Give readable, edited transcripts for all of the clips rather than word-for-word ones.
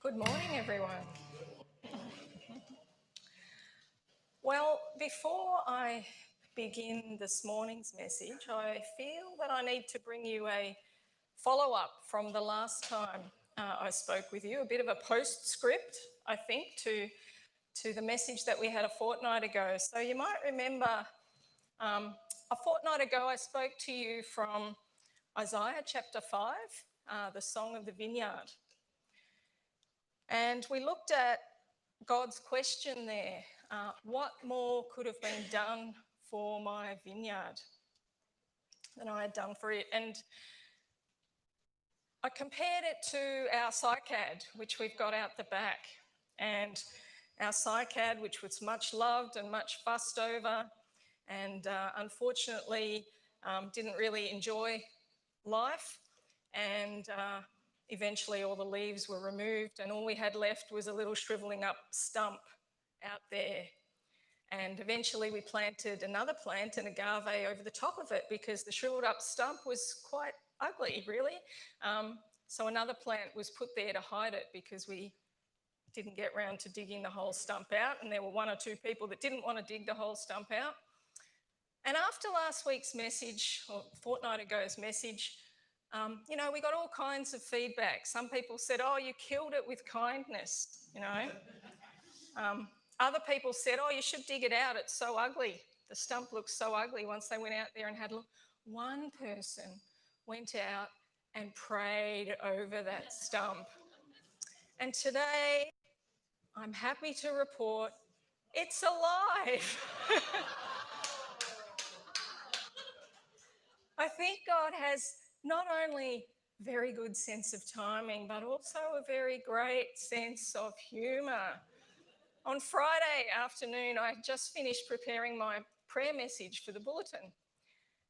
Good morning, everyone. Well, before I begin this morning's message, I feel that I need to bring you a follow-up from the last time I spoke with you, a bit of a postscript, I think, to the message that we had a fortnight ago. So you might remember a fortnight ago I spoke to you from Isaiah chapter 5, the Song of the Vineyard. And we looked at God's question there, what more could have been done for my vineyard than I had done for it? And I compared it to our cycad, which we've got out the back. And our cycad, which was much loved and much fussed over, and unfortunately didn't really enjoy life. And eventually all the leaves were removed and all we had left was a little shrivelling up stump out there. And eventually we planted another plant, an agave, over the top of it because the shriveled up stump was quite ugly, really. So another plant was put there to hide it because we didn't get round to digging the whole stump out, and there were one or two people that didn't want to dig the whole stump out. And after last week's message, or fortnight ago's message, we got all kinds of feedback. Some people said, oh, you killed it with kindness, Other people said, oh, you should dig it out, it's so ugly. The stump looks so ugly once they went out there and had a look. One person went out and prayed over that stump. And today, I'm happy to report, it's alive. I think God has not only very good sense of timing, but also a very great sense of humour. On Friday afternoon, I just finished preparing my prayer message for the bulletin.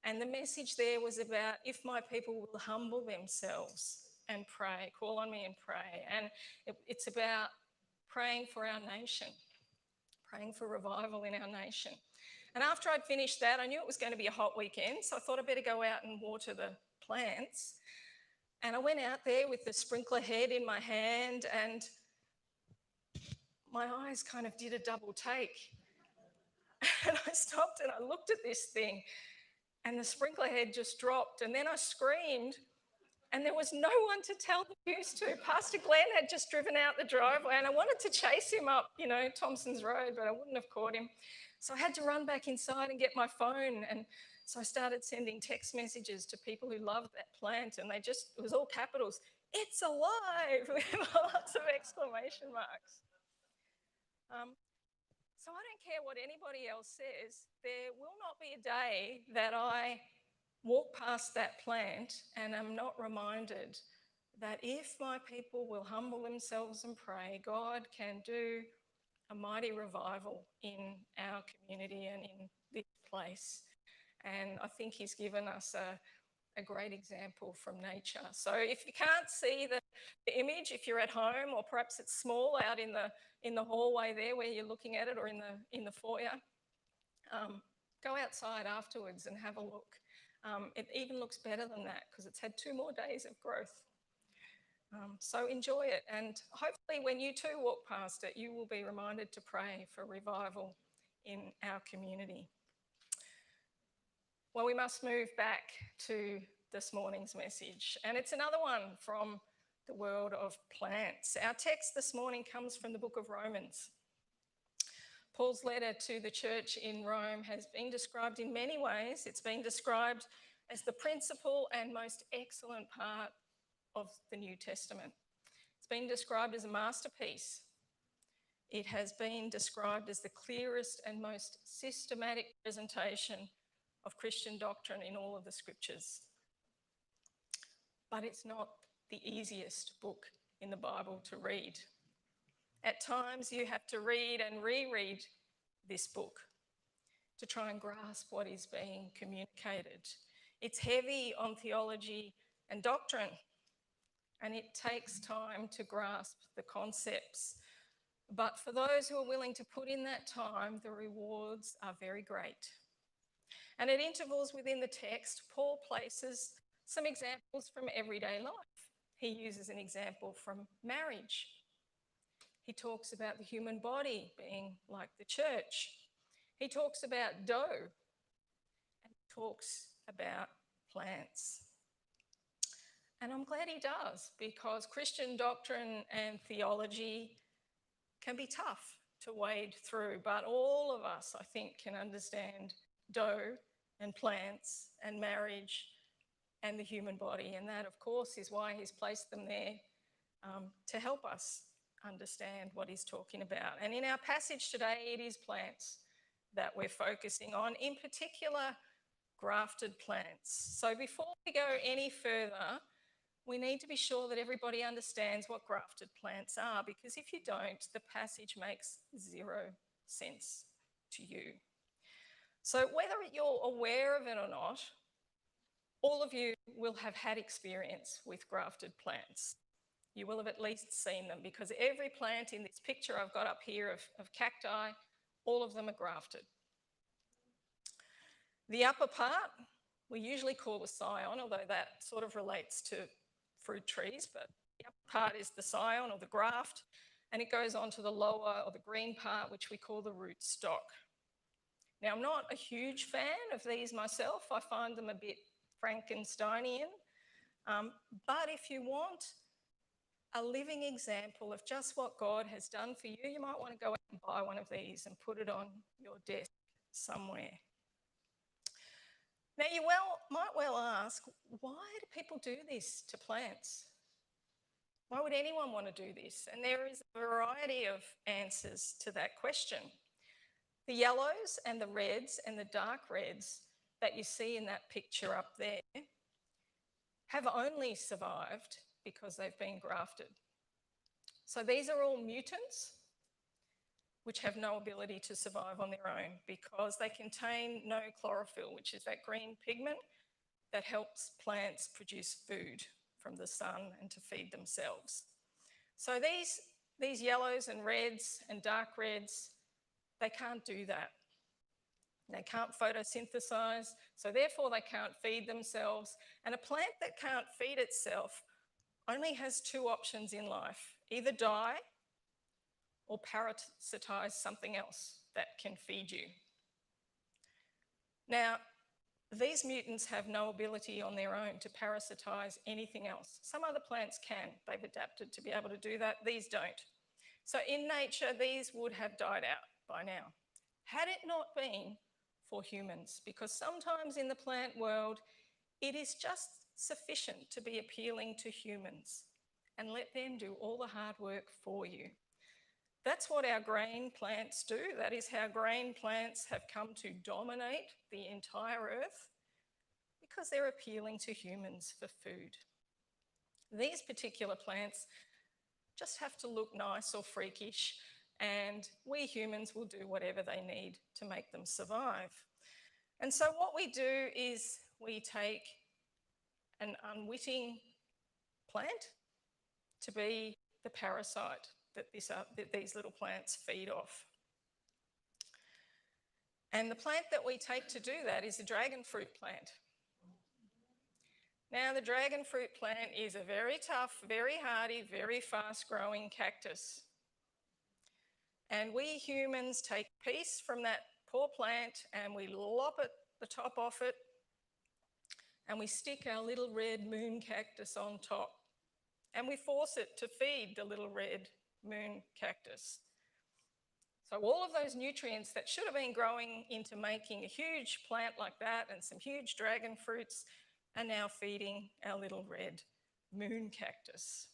And the message there was about if my people will humble themselves and pray, call on me and pray. And it's about praying for our nation, praying for revival in our nation. And after I'd finished that, I knew it was going to be a hot weekend, so I thought I'd better go out and water the plants. And I went out there with the sprinkler head in my hand and my eyes kind of did a double take. And I stopped and I looked at this thing and the sprinkler head just dropped, and then I screamed and there was no one to tell the news to. Pastor Glenn had just driven out the driveway and I wanted to chase him up, Thompson's Road, but I wouldn't have caught him. So I had to run back inside and get my phone, and so I started sending text messages to people who loved that plant, and it was all capitals, it's alive, with lots of exclamation marks. So I don't care what anybody else says, there will not be a day that I walk past that plant and am not reminded that if my people will humble themselves and pray, God can do a mighty revival in our community and in this place. And I think he's given us a great example from nature. So if you can't see the image, if you're at home, or perhaps it's small out in the hallway there where you're looking at it, or in the foyer, go outside afterwards and have a look. It even looks better than that because it's had 2 more days of growth. So enjoy it, and hopefully when you too walk past it, you will be reminded to pray for revival in our community. Well, we must move back to this morning's message, and it's another one from the world of plants. Our text this morning comes from the book of Romans. Paul's letter to the church in Rome has been described in many ways. It's been described as the principal and most excellent part of the New Testament. It's been described as a masterpiece. It has been described as the clearest and most systematic presentation of Christian doctrine in all of the scriptures. But it's not the easiest book in the Bible to read. At times you have to read and reread this book to try and grasp what is being communicated. It's heavy on theology and doctrine, and it takes time to grasp the concepts. But for those who are willing to put in that time, the rewards are very great. And at intervals within the text, Paul places some examples from everyday life. He uses an example from marriage, He talks about the human body being like the church. He talks about dough, and he talks about plants. And I'm glad he does, because Christian doctrine and theology can be tough to wade through, but all of us, I think, can understand dough and plants and marriage and the human body. And that, of course, is why he's placed them there, to help us understand what he's talking about. And in our passage today, it is plants that we're focusing on, in particular, grafted plants. So before we go any further, we need to be sure that everybody understands what grafted plants are, because if you don't, the passage makes zero sense to you. So whether you're aware of it or not, all of you will have had experience with grafted plants. You will have at least seen them, because every plant in this picture I've got up here of cacti, all of them are grafted. The upper part we usually call the scion, although that sort of relates to fruit trees, but the upper part is the scion or the graft, and it goes on to the lower or the green part, which we call the root stock. Now, I'm not a huge fan of these myself. I find them a bit Frankensteinian, but if you want a living example of just what God has done for you, you might want to go out and buy one of these and put it on your desk somewhere. Now, you might well ask, why do people do this to plants? Why would anyone want to do this? And there is a variety of answers to that question. The yellows and the reds and the dark reds that you see in that picture up there have only survived because they've been grafted. So these are all mutants which have no ability to survive on their own because they contain no chlorophyll, which is that green pigment that helps plants produce food from the sun and to feed themselves. So these yellows and reds and dark reds, they can't do that. They can't photosynthesize, so therefore they can't feed themselves. And a plant that can't feed itself only has two options in life: either die or parasitize something else that can feed you. Now, these mutants have no ability on their own to parasitize anything else. Some other plants can. They've adapted to be able to do that. These don't. So in nature, these would have died out by now, had it not been for humans, because sometimes in the plant world, it is just sufficient to be appealing to humans and let them do all the hard work for you. That's what our grain plants do. That is how grain plants have come to dominate the entire earth, because they're appealing to humans for food. These particular plants just have to look nice or freakish, and we humans will do whatever they need to make them survive. And so what we do is we take an unwitting plant to be the parasite that these little plants feed off. And the plant that we take to do that is the dragon fruit plant. Now, the dragon fruit plant is a very tough, very hardy, very fast-growing cactus. And we humans take a piece from that poor plant and we lop the top off it, and we stick our little red moon cactus on top. And we force it to feed the little red moon cactus. So all of those nutrients that should have been growing into making a huge plant like that and some huge dragon fruits are now feeding our little red moon cactus.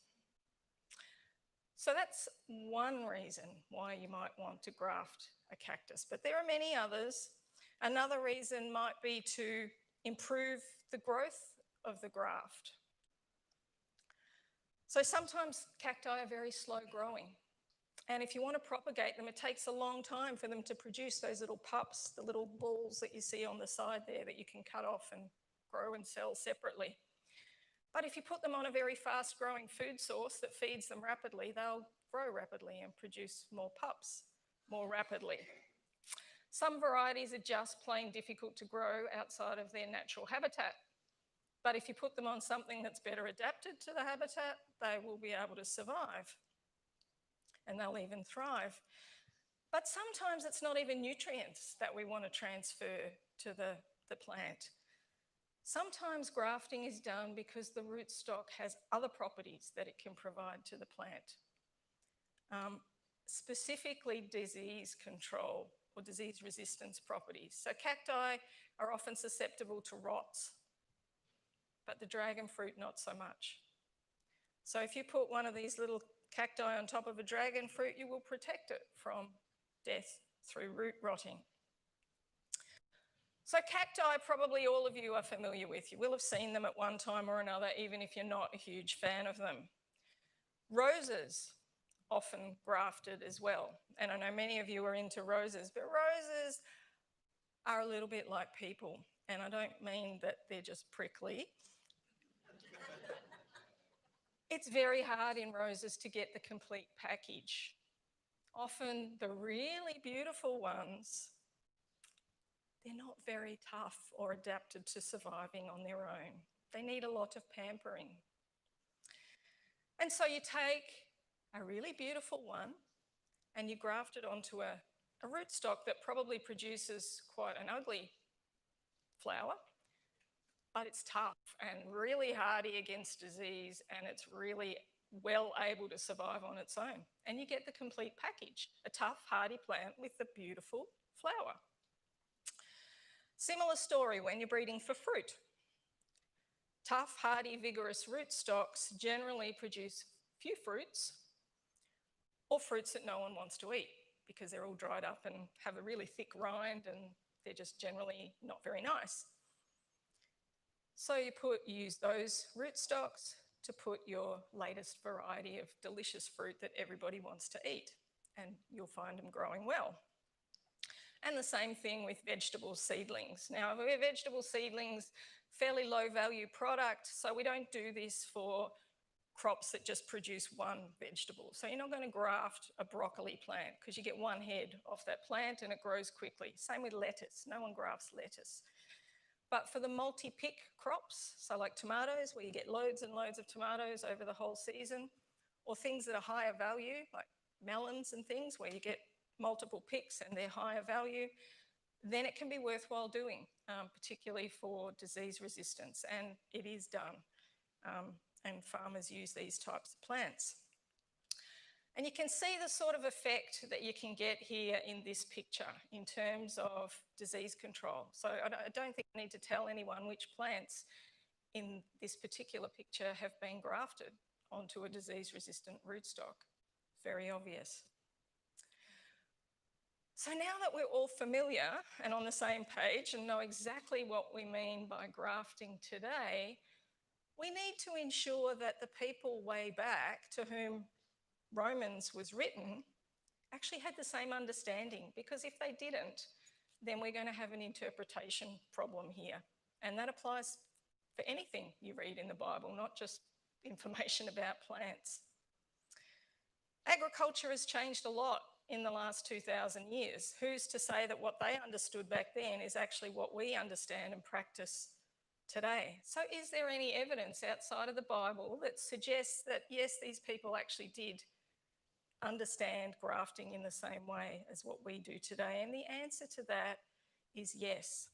So that's one reason why you might want to graft a cactus, but there are many others. Another reason might be to improve the growth of the graft. So sometimes cacti are very slow growing, and if you want to propagate them, it takes a long time for them to produce those little pups, the little balls that you see on the side there that you can cut off and grow and sell separately. But if you put them on a very fast-growing food source that feeds them rapidly, they'll grow rapidly and produce more pups more rapidly. Some varieties are just plain difficult to grow outside of their natural habitat. But if you put them on something that's better adapted to the habitat, they will be able to survive. and they'll even thrive. But sometimes it's not even nutrients that we want to transfer to the plant. Sometimes grafting is done because the rootstock has other properties that it can provide to the plant, specifically disease control or disease resistance properties. So cacti are often susceptible to rots, but the dragon fruit not so much. So if you put one of these little cacti on top of a dragon fruit, you will protect it from death through root rotting. So cacti, probably all of you are familiar with. You will have seen them at one time or another, even if you're not a huge fan of them. Roses, often grafted as well. And I know many of you are into roses, but roses are a little bit like people. And I don't mean that they're just prickly. It's very hard in roses to get the complete package. Often the really beautiful ones, they're not very tough or adapted to surviving on their own. They need a lot of pampering. And so you take a really beautiful one and you graft it onto a rootstock that probably produces quite an ugly flower, but it's tough and really hardy against disease, and it's really well able to survive on its own. And you get the complete package, a tough, hardy plant with a beautiful flower. Similar story when you're breeding for fruit. Tough, hardy, vigorous rootstocks generally produce few fruits, or fruits that no one wants to eat because they're all dried up and have a really thick rind and they're just generally not very nice. So you use those rootstocks to put your latest variety of delicious fruit that everybody wants to eat, and you'll find them growing well. And the same thing with vegetable seedlings. Now, vegetable seedlings, fairly low value product, so we don't do this for crops that just produce one vegetable. So you're not going to graft a broccoli plant because you get one head off that plant and it grows quickly. Same with lettuce, no one grafts lettuce. But for the multi-pick crops, so like tomatoes, where you get loads and loads of tomatoes over the whole season, or things that are higher value, like melons and things, where you get multiple picks and they're higher value, then it can be worthwhile doing, particularly for disease resistance, and it is done. And farmers use these types of plants. And you can see the sort of effect that you can get here in this picture in terms of disease control. So I don't think I need to tell anyone which plants in this particular picture have been grafted onto a disease-resistant rootstock. Very obvious. So now that we're all familiar and on the same page and know exactly what we mean by grafting today, we need to ensure that the people way back to whom Romans was written actually had the same understanding, because if they didn't, then we're going to have an interpretation problem here. And that applies for anything you read in the Bible, not just information about plants. Agriculture has changed a lot in the last 2,000 years. Who's to say that what they understood back then is actually what we understand and practice today? So is there any evidence outside of the Bible that suggests that, yes, these people actually did understand grafting in the same way as what we do today? And the answer to that is yes.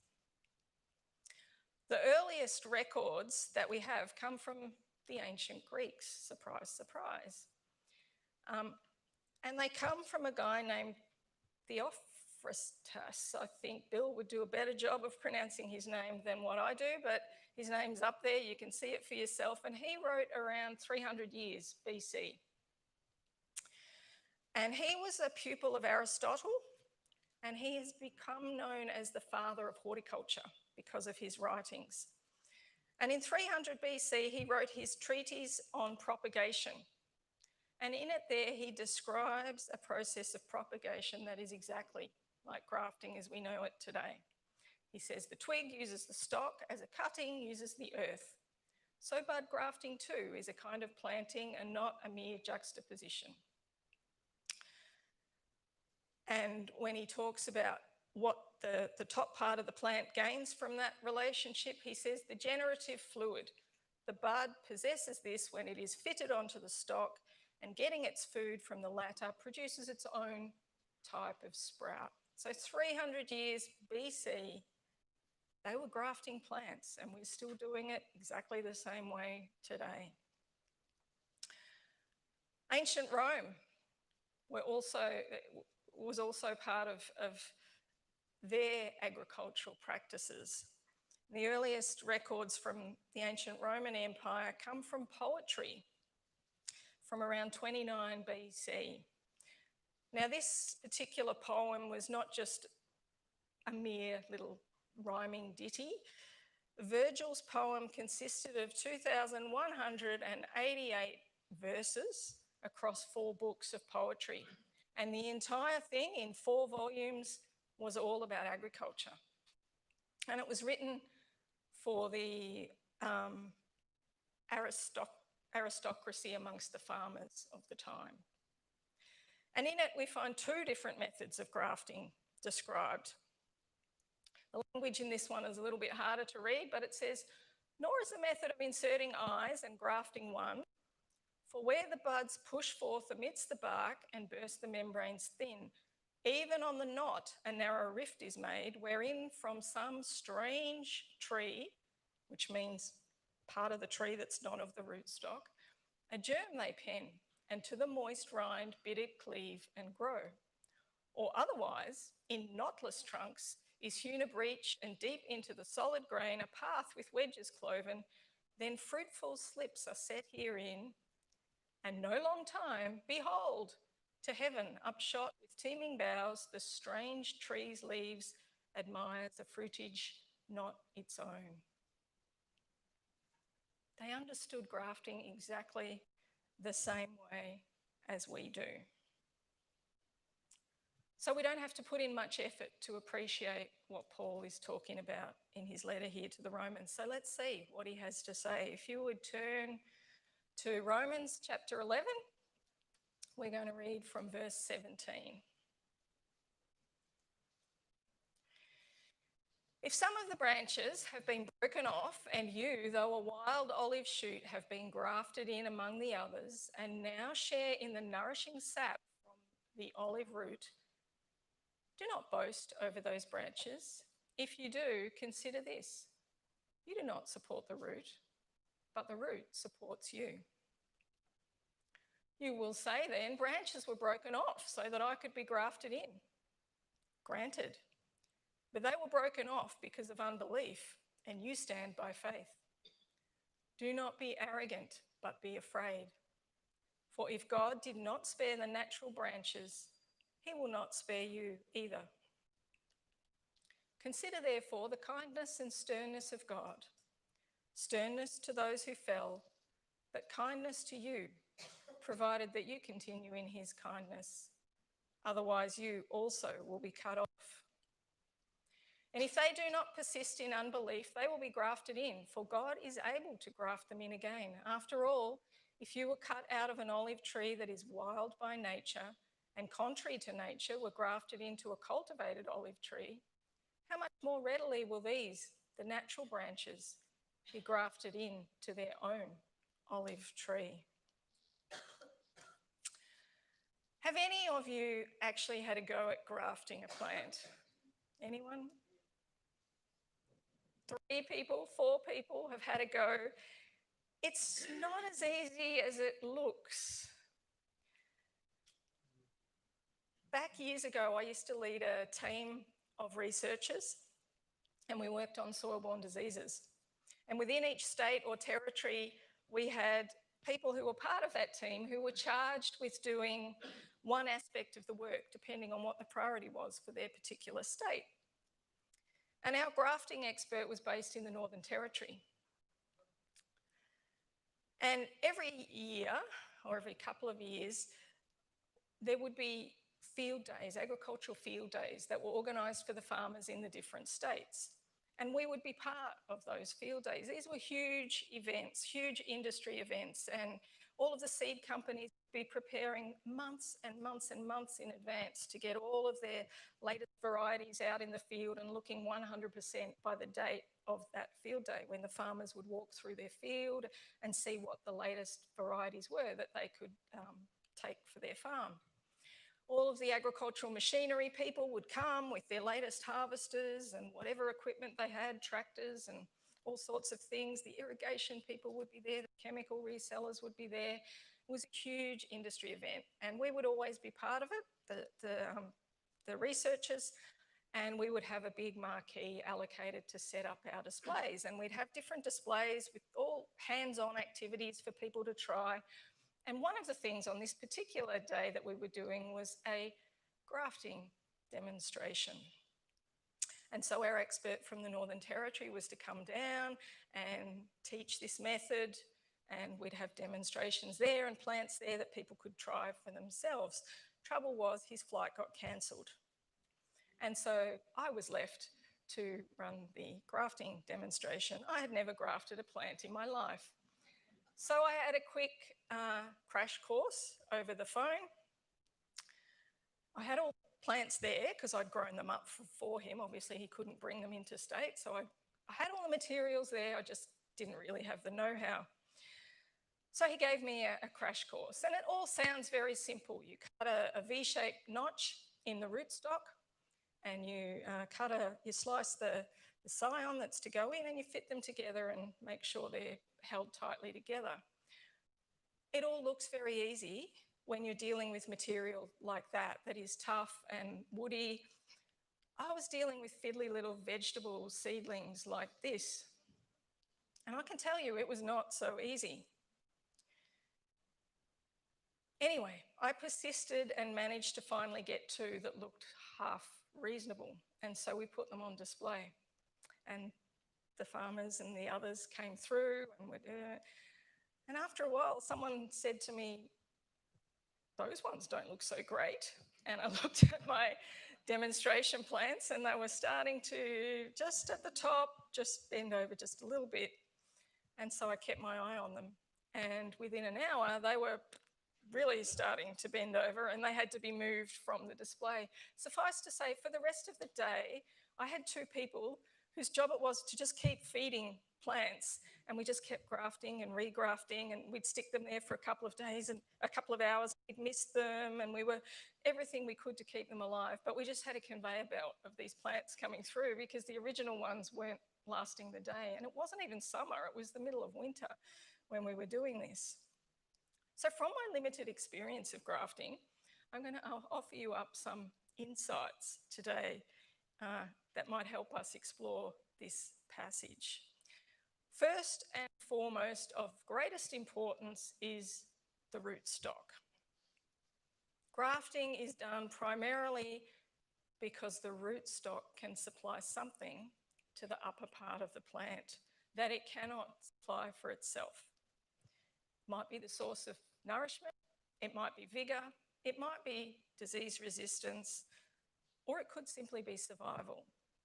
The earliest records that we have come from the ancient Greeks, surprise, surprise. And they come from a guy named Theophrastus. I think Bill would do a better job of pronouncing his name than what I do, but his name's up there, you can see it for yourself, and he wrote around 300 years BC. And he was a pupil of Aristotle, and he has become known as the father of horticulture because of his writings. And in 300 BC, he wrote his treatise on propagation. And in it there, he describes a process of propagation that is exactly like grafting as we know it today. He says the twig uses the stalk as a cutting, uses the earth. So bud grafting too is a kind of planting and not a mere juxtaposition. And when he talks about what the top part of the plant gains from that relationship, he says the generative fluid, the bud possesses this when it is fitted onto the stalk and getting its food from the latter produces its own type of sprout. So 300 years BC, they were grafting plants, and we're still doing it exactly the same way today. Ancient Rome was also part of their agricultural practices. The earliest records from the ancient Roman Empire come from poetry from around 29 BC. Now, this particular poem was not just a mere little rhyming ditty. Virgil's poem consisted of 2,188 verses across 4 books of poetry, and the entire thing in 4 volumes was all about agriculture. And it was written for the aristocracy amongst the farmers of the time. And in it, we find 2 different methods of grafting described. The language in this one is a little bit harder to read, but it says, "Nor is the method of inserting eyes and grafting one, for where the buds push forth amidst the bark and burst the membranes thin, even on the knot a narrow rift is made, wherein from some strange tree," which means part of the tree that's not of the rootstock, "a germ they pen, and to the moist rind bid it cleave and grow. Or otherwise, in knotless trunks is hewn a breach, and deep into the solid grain a path with wedges cloven, then fruitful slips are set herein, and no long time, behold, to heaven upshot with teeming boughs, the strange tree's leaves admires a fruitage not its own." They understood grafting exactly the same way as we do. So we don't have to put in much effort to appreciate what Paul is talking about in his letter here to the Romans. So let's see what he has to say. If you would turn to Romans chapter 11, we're going to read from verse 17. "If some of the branches have been broken off, and you, though a wild olive shoot, have been grafted in among the others, and now share in the nourishing sap from the olive root, do not boast over those branches. If you do, consider this: you do not support the root, but the root supports you. You will say then, branches were broken off so that I could be grafted in. Granted, but they were broken off because of unbelief, and you stand by faith. Do not be arrogant, but be afraid. For if God did not spare the natural branches, he will not spare you either. Consider therefore the kindness and sternness of God. Sternness to those who fell, but kindness to you, provided that you continue in his kindness. Otherwise you also will be cut off. And if they do not persist in unbelief, they will be grafted in, for God is able to graft them in again. After all, if you were cut out of an olive tree that is wild by nature, and contrary to nature were grafted into a cultivated olive tree, how much more readily will these, the natural branches, be grafted into their own olive tree?" Have any of you actually had a go at grafting a plant? Anyone? 3 people, 4 people have had a go. It's not as easy as it looks. Back years ago, I used to lead a team of researchers, and we worked on soil-borne diseases. And within each state or territory, we had people who were part of that team who were charged with doing one aspect of the work, depending on what the priority was for their particular state. And our grafting expert was based in the Northern Territory. And every year, or every couple of years, there would be field days, agricultural field days, that were organised for the farmers in the different states. And we would be part of those field days. These were huge events, huge industry events, and all of the seed companies would be preparing months and months and months in advance to get all of their latest varieties out in the field and looking 100% by the date of that field day, when the farmers would walk through their field and see what the latest varieties were that they could take for their farm. All of the agricultural machinery people would come with their latest harvesters and whatever equipment they had, tractors and all sorts of things. The irrigation people would be there, the chemical resellers would be there. It was a huge industry event, and we would always be part of it, the researchers, and we would have a big marquee allocated to set up our displays, and we'd have different displays with all hands-on activities for people to try. And one of the things on this particular day that we were doing was a grafting demonstration. And so our expert from the Northern Territory was to come down and teach this method, and we'd have demonstrations there and plants there that people could try for themselves. Trouble was, his flight got cancelled. And so I was left to run the grafting demonstration. I had never grafted a plant in my life. So I had a quick crash course over the phone. I had all the plants there because I'd grown them up for him. Obviously, he couldn't bring them interstate. So I had all the materials there. I just didn't really have the know-how. So he gave me a crash course. And it all sounds very simple. You cut a V-shaped notch in the rootstock, and you slice the scion that's to go in, and you fit them together and make sure they're held tightly together. It all looks very easy when you're dealing with material like that is tough and woody. I was dealing with fiddly little vegetable seedlings like this, and I can tell you it was not so easy. Anyway, I persisted and managed to finally get two that looked half reasonable, and so we put them on display, and the farmers and the others came through, and after a while someone said to me, "Those ones don't look so great." And I looked at my demonstration plants, and they were starting to, just at the top, just bend over just a little bit. And so I kept my eye on them, and within an hour they were really starting to bend over, and they had to be moved from the display. Suffice to say, for the rest of the day, I had two people whose job it was to just keep feeding plants, and we just kept grafting and regrafting, and we'd stick them there for a couple of days and a couple of hours. We'd miss them, and we were everything we could to keep them alive, but we just had a conveyor belt of these plants coming through because the original ones weren't lasting the day, and it wasn't even summer, it was the middle of winter when we were doing this. So from my limited experience of grafting, I'm going to offer you up some insights today that might help us explore this passage. First and foremost, of greatest importance, is the rootstock. Grafting is done primarily because the rootstock can supply something to the upper part of the plant that it cannot supply for itself. Might be the source of nourishment, it might be vigour, it might be disease resistance, or it could simply be survival.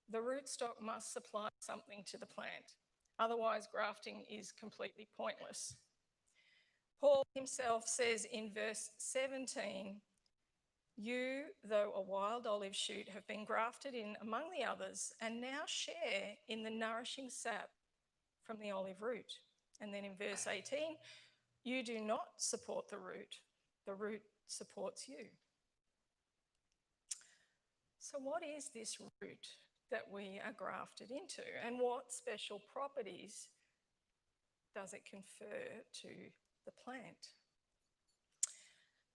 The rootstock must supply something to the plant, otherwise grafting is completely pointless. Paul himself says in verse 17, "You, though a wild olive shoot, have been grafted in among the others and now share in the nourishing sap from the olive root." And then in verse 18, "You do not support the root supports you." So what is this root that we are grafted into, and what special properties does it confer to the plant?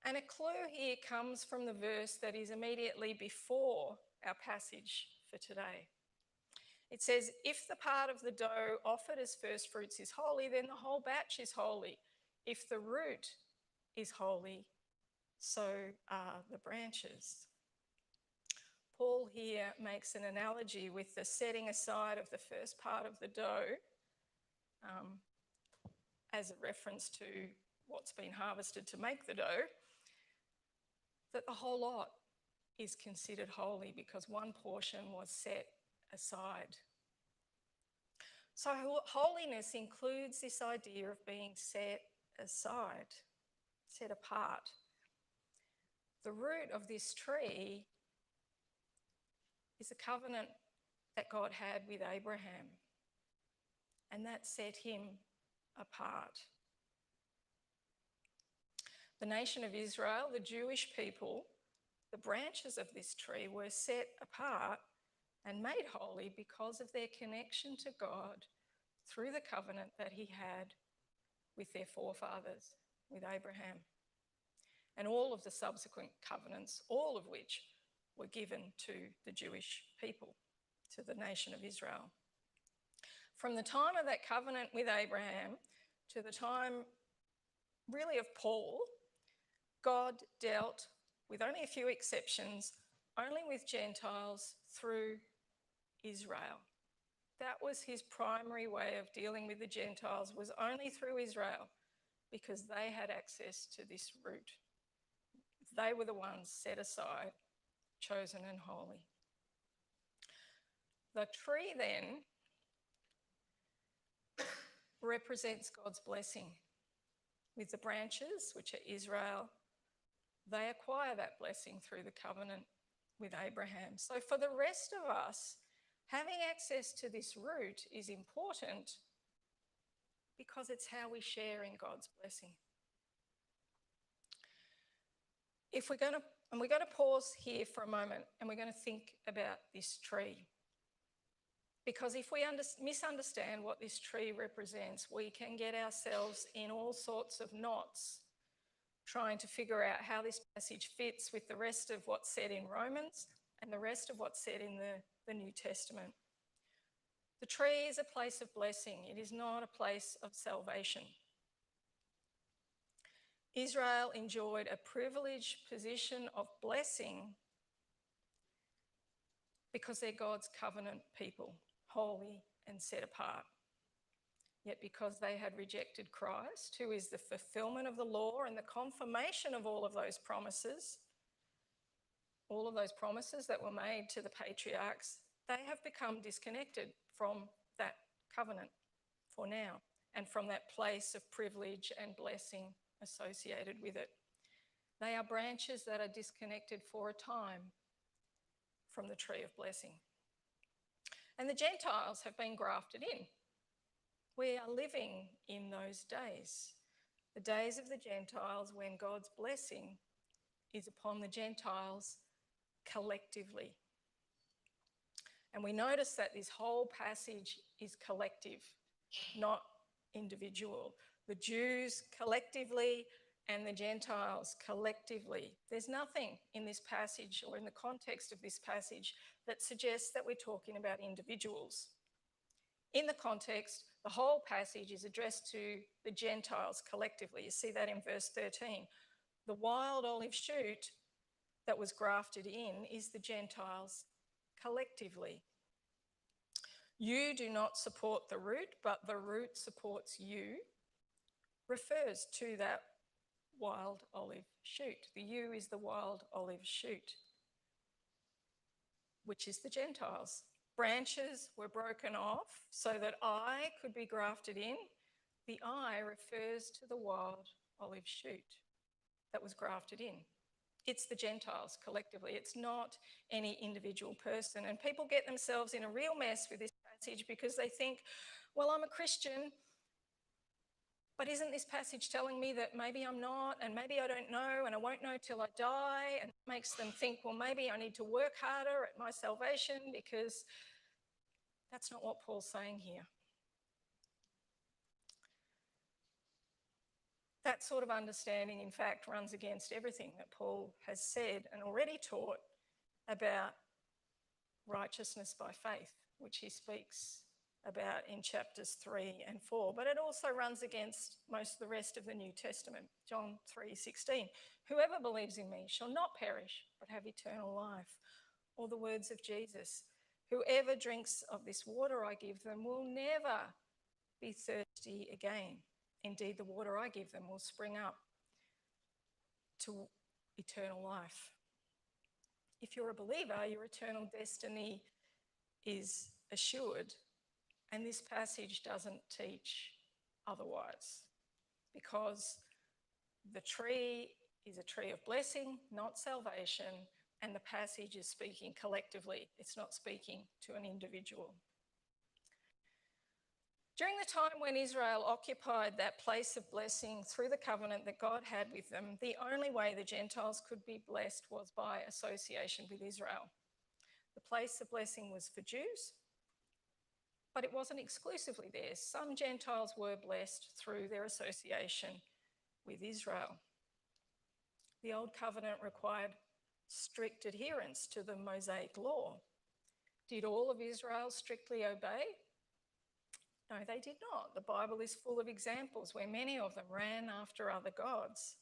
And a clue here comes from the verse that is immediately before our passage for today. It says, "If the part of the dough offered as first fruits is holy, then the whole batch is holy. If the root is holy, so are the branches." Paul here makes an analogy with the setting aside of the first part of the dough as a reference to what's been harvested to make the dough, that the whole lot is considered holy because one portion was set aside. So holiness includes this idea of being set aside, set apart. The root of this tree is a covenant that God had with Abraham, and that set him apart. The nation of Israel, the Jewish people, the branches of this tree were set apart and made holy because of their connection to God through the covenant that he had with their forefathers, with Abraham, and all of the subsequent covenants, all of which were given to the Jewish people, to the nation of Israel. From the time of that covenant with Abraham to the time really of Paul, God dealt, with only a few exceptions, only with Gentiles through Israel. That was his primary way of dealing with the Gentiles, was only through Israel, because they had access to this root. They were the ones set aside, chosen and holy. The tree then represents God's blessing. With the branches, which are Israel, they acquire that blessing through the covenant with Abraham. So for the rest of us, having access to this root is important because it's how we share in God's blessing. If we're going to pause here for a moment and we're going to think about this tree. Because if we misunderstand what this tree represents, we can get ourselves in all sorts of knots trying to figure out how this passage fits with the rest of what's said in Romans and the rest of what's said in the New Testament. The tree is a place of blessing. It is not a place of salvation. Israel enjoyed a privileged position of blessing because they're God's covenant people, holy and set apart. Yet because they had rejected Christ, who is the fulfillment of the law and the confirmation of all of those promises that were made to the patriarchs, they have become disconnected from that covenant for now and from that place of privilege and blessing associated with it. They are branches that are disconnected for a time from the tree of blessing. And the Gentiles have been grafted in. We are living in those days, the days of the Gentiles when God's blessing is upon the Gentiles collectively. And we notice that this whole passage is collective, not individual. The Jews collectively and the Gentiles collectively. There's nothing in this passage or in the context of this passage that suggests that we're talking about individuals. In the context, the whole passage is addressed to the Gentiles collectively. You see that in verse 13. The wild olive shoot that was grafted in is the Gentiles collectively. You do not support the root, but the root supports you, refers to that wild olive shoot. The you is the wild olive shoot, which is the Gentiles. Branches were broken off so that I could be grafted in. The I refers to the wild olive shoot that was grafted in. It's the Gentiles collectively. It's not any individual person. And people get themselves in a real mess with this passage because they think, well, I'm a Christian, but isn't this passage telling me that maybe I'm not, and maybe I don't know, and I won't know till I die? And it makes them think, well, maybe I need to work harder at my salvation, because that's not what Paul's saying here. That sort of understanding, in fact, runs against everything that Paul has said and already taught about righteousness by faith, which he speaks about in chapters 3 and 4. But it also runs against most of the rest of the New Testament. John 3:16, whoever believes in me shall not perish, but have eternal life. Or the words of Jesus, whoever drinks of this water I give them will never be thirsty again. Indeed, the water I give them will spring up to eternal life. If you're a believer, your eternal destiny is assured, and this passage doesn't teach otherwise, because the tree is a tree of blessing, not salvation, and the passage is speaking collectively. It's not speaking to an individual. During the time when Israel occupied that place of blessing through the covenant that God had with them, the only way the Gentiles could be blessed was by association with Israel. The place of blessing was for Jews, but it wasn't exclusively theirs. Some Gentiles were blessed through their association with Israel. The Old Covenant required strict adherence to the Mosaic law. Did all of Israel strictly obey? No, they did not. The Bible is full of examples where many of them ran after other gods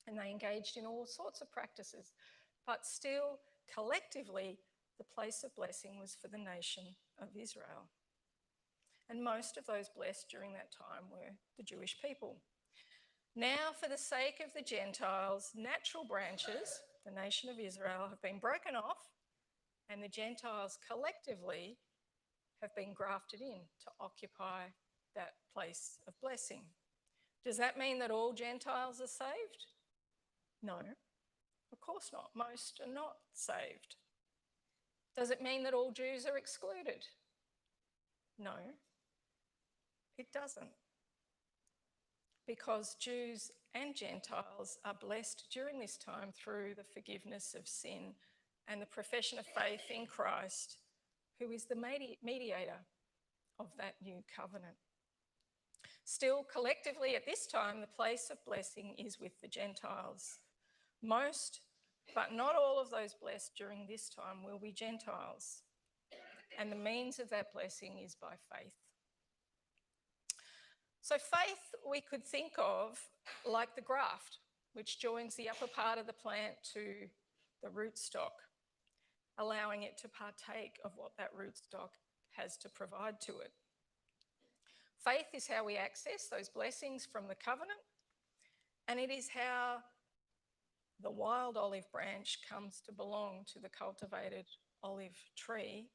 and they engaged in all sorts of practices. But still, collectively, the place of blessing was for the nation of Israel. And most of those blessed during that time were the Jewish people. Now, for the sake of the Gentiles, natural branches, the nation of Israel, have been broken off, and the Gentiles collectively have been grafted in to occupy that place of blessing. Does that mean that all Gentiles are saved? No, of course not. Most are not saved. Does it mean that all Jews are excluded? No, it doesn't. Because Jews and Gentiles are blessed during this time through the forgiveness of sin and the profession of faith in Christ, who is the mediator of that new covenant. Still, collectively at this time, the place of blessing is with the Gentiles. Most, but not all of those blessed during this time will be Gentiles. And the means of that blessing is by faith. So faith we could think of like the graft, which joins the upper part of the plant to the rootstock, allowing it to partake of what that rootstock has to provide to it. Faith is how we access those blessings from the covenant, and it is how the wild olive branch comes to belong to the cultivated olive tree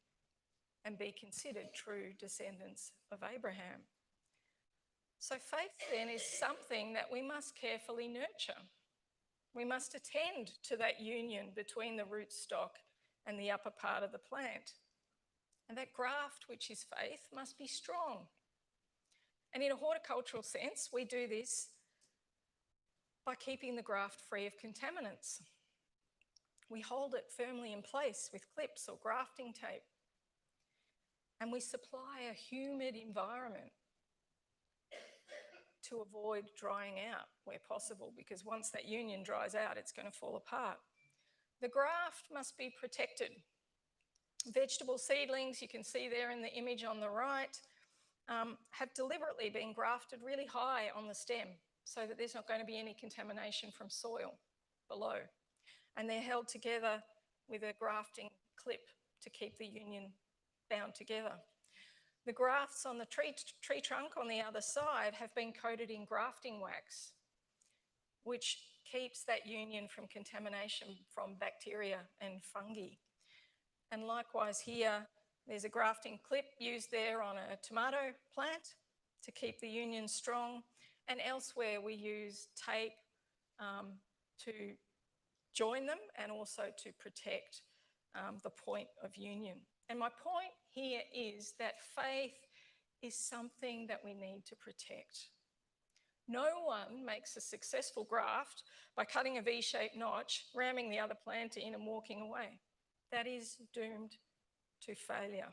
and be considered true descendants of Abraham. So faith then is something that we must carefully nurture. We must attend to that union between the rootstock and the upper part of the plant. And that graft, which is faith, must be strong. And in a horticultural sense, we do this by keeping the graft free of contaminants. We hold it firmly in place with clips or grafting tape. And we supply a humid environment to avoid drying out where possible, because once that union dries out, it's going to fall apart. The graft must be protected. Vegetable seedlings, you can see there in the image on the right, have deliberately been grafted really high on the stem so that there's not going to be any contamination from soil below. And they're held together with a grafting clip to keep the union bound together. The grafts on the tree trunk on the other side have been coated in grafting wax, which keeps that union from contamination from bacteria and fungi. And likewise here, there's a grafting clip used there on a tomato plant to keep the union strong. And elsewhere we use tape to join them and also to protect the point of union. And my point here is that faith is something that we need to protect. No one makes a successful graft by cutting a V-shaped notch, ramming the other plant in and walking away. That is doomed to failure.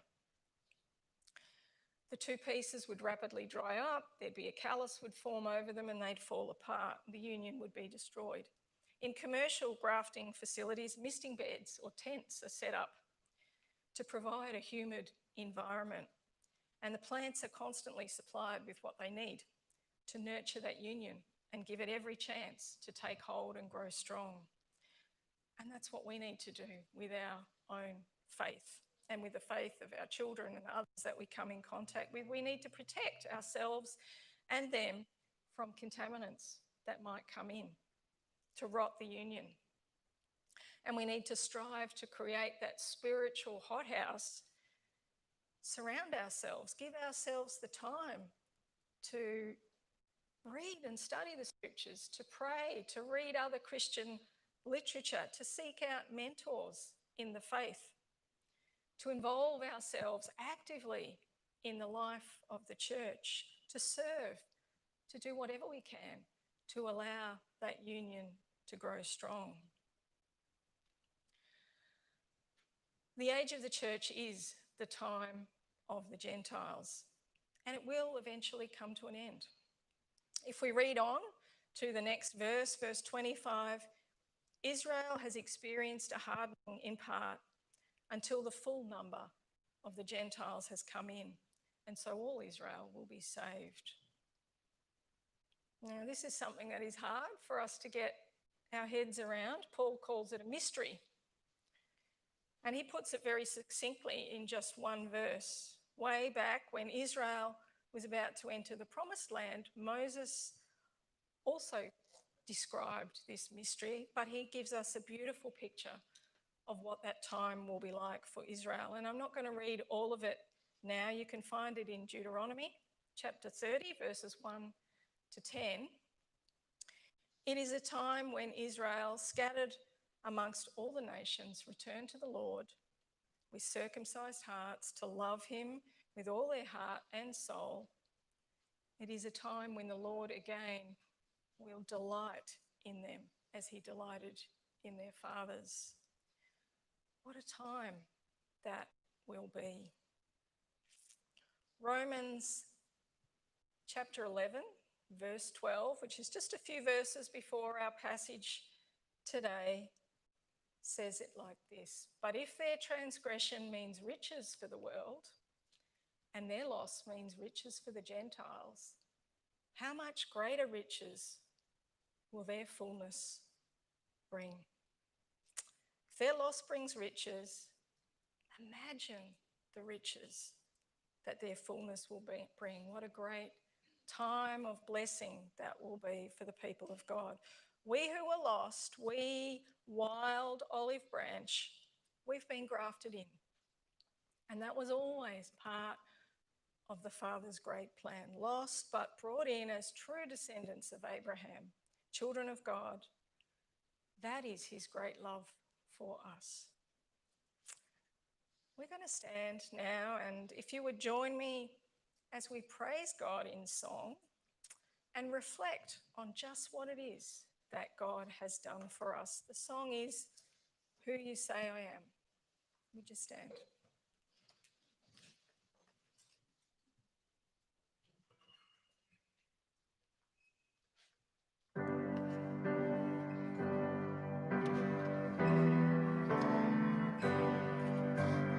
The two pieces would rapidly dry up, there'd be a callus would form over them and they'd fall apart. The union would be destroyed. In commercial grafting facilities, misting beds or tents are set up to provide a humid environment, and the plants are constantly supplied with what they need to nurture that union and give it every chance to take hold and grow strong. And that's what we need to do with our own faith and with the faith of our children and others that we come in contact with. We need to protect ourselves and them from contaminants that might come in to rot the union. And we need to strive to create that spiritual hothouse, surround ourselves, give ourselves the time to read and study the scriptures, to pray, to read other Christian literature, to seek out mentors in the faith, to involve ourselves actively in the life of the church, to serve, to do whatever we can to allow that union to grow strong. The age of the church is the time of the Gentiles, and it will eventually come to an end. If we read on to the next verse, verse 25, Israel has experienced a hardening in part until the full number of the Gentiles has come in, and so all Israel will be saved. Now, this is something that is hard for us to get our heads around. Paul calls it a mystery. And he puts it very succinctly in just one verse. Way back when Israel was about to enter the promised land, Moses also described this mystery, but he gives us a beautiful picture of what that time will be like for Israel. And I'm not going to read all of it now. You can find it in Deuteronomy chapter 30, verses 1 to 10. It is a time when Israel, scattered amongst all the nations, return to the Lord with circumcised hearts to love him with all their heart and soul. It is a time when the Lord again will delight in them as he delighted in their fathers. What a time that will be. Romans chapter 11, verse 12, which is just a few verses before our passage today, says it like this: but if their transgression means riches for the world, and their loss means riches for the Gentiles, how much greater riches will their fullness bring? If their loss brings riches, imagine the riches that their fullness will bring. What a great time of blessing that will be for the people of God. We who were lost, we wild olive branch, we've been grafted in. And that was always part of the Father's great plan. Lost but brought in as true descendants of Abraham, children of God. That is his great love for us. We're going to stand now, and if you would join me as we praise God in song and reflect on just what it is that God has done for us. The song is Who You Say I Am. Would you stand?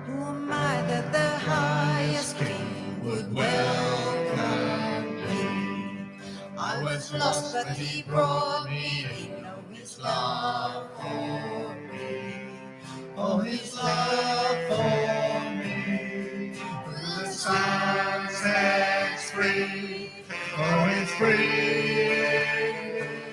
Who am I that the highest king would welcome me? I was lost, but he brought me in. Oh, his love for me. Oh, his love for me. Who the sun sets free. Oh, it's free.